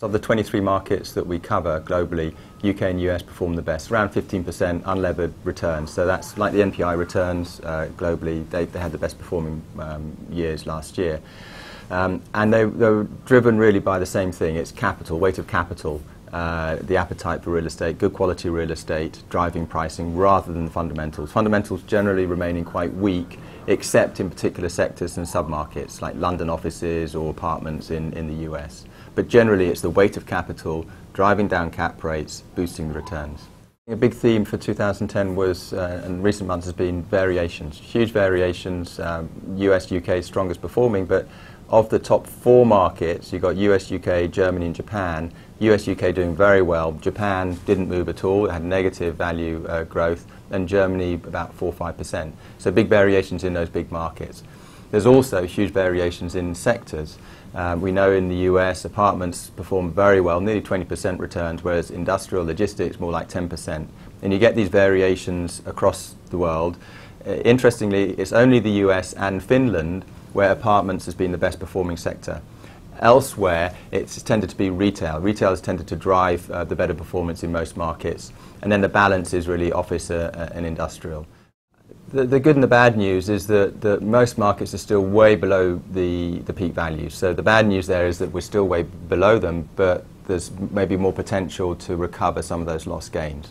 Of the 23 markets that we cover globally, UK and US perform the best, around 15% unlevered returns. So that's like the NPI returns globally. They had the best performing years last year. And they were driven really by the same thing. It's capital, weight of capital, the appetite for real estate, good quality real estate, driving pricing rather than the fundamentals. Fundamentals generally remaining quite weak, except in particular sectors and submarkets like London offices or apartments in the US. But generally it's the weight of capital, driving down cap rates, boosting the returns. A big theme for 2010 was, and recent months, has been variations, huge variations. US, UK strongest performing, but of the top 4 markets, you've got US, UK, Germany and Japan. US, UK doing very well. Japan didn't move at all, it had negative value growth, and Germany about 4 or 5%. So big variations in those big markets. There's also huge variations in sectors. We know in the US, apartments perform very well, nearly 20% returns, whereas industrial logistics more like 10%. And you get these variations across the world. Interestingly, it's only the US and Finland where apartments has been the best performing sector. Elsewhere, it's tended to be retail. Retail has tended to drive the better performance in most markets. And then the balance is really office and industrial. The good and the bad news is that most markets are still way below the peak values. So the bad news there is that we're still way below them, but there's maybe more potential to recover some of those lost gains.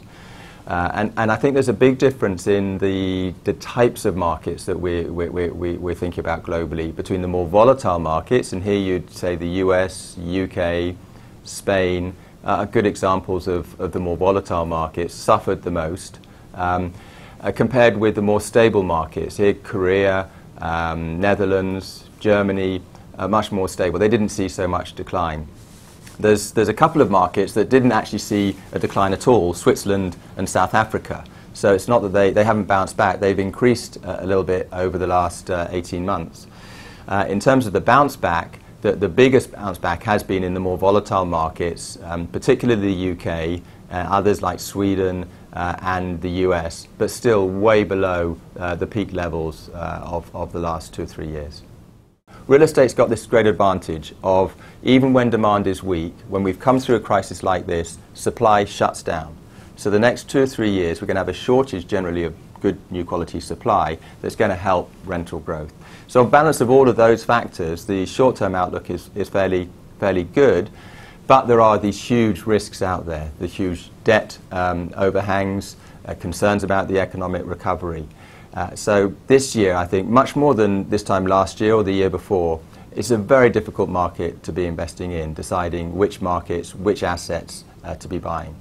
And I think there's a big difference in the types of markets that we're thinking about globally between the more volatile markets, and here you'd say the US, UK, Spain are good examples of the more volatile markets, suffered the most. Compared with the more stable markets, here Korea, Netherlands, Germany, are much more stable. They didn't see so much decline. There's a couple of markets that didn't actually see a decline at all, Switzerland and South Africa. So it's not that they haven't bounced back, they've increased a little bit over the last 18 months. In terms of the bounce back, the biggest bounce back has been in the more volatile markets, particularly the UK, others like Sweden and the US, but still way below the peak levels of the last 2 or 3 years. Real estate's got this great advantage of, even when demand is weak, when we've come through a crisis like this, supply shuts down. So the next 2 or 3 years we're going to have a shortage generally of good new quality supply that's going to help rental growth. So on balance of all of those factors, the short-term outlook is fairly good, but there are these huge risks out there, the huge debt overhangs, concerns about the economic recovery. So this year, I think, much more than this time last year or the year before, it's a very difficult market to be investing in, deciding which markets, which assets to be buying.